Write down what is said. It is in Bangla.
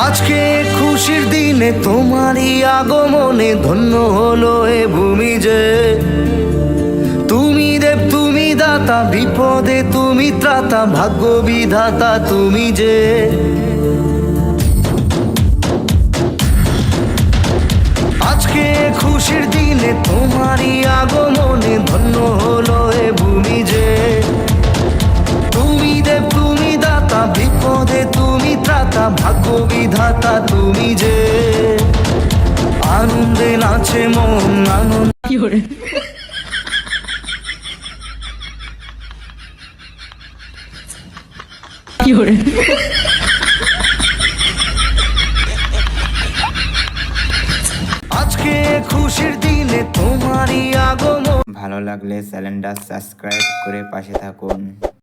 আজকে খুশির দিনে তোমারই আগমনে ধন্য হলো এ ভূমি যে। তুমি দেব তুমি দাতা, বিপদে তুমি ত্রাতা, ভাগ্য বিধাতা তুমি যে। আজকে খুশির দিনে তোমারই আগমনে ধন্য হলো এ ভূমি যে। তুমি দেব তুমি দাতা, বিপদে তুমি ত্রাতা, ভাগ্য বিধাতা তুমি যে। আনন্দে নাচে মন আনন্দ। আজকে খুশির দিনে তোমারই আগমন। ভালো লাগলে চ্যানেলটা সাবস্ক্রাইব করে পাশে থাকুন।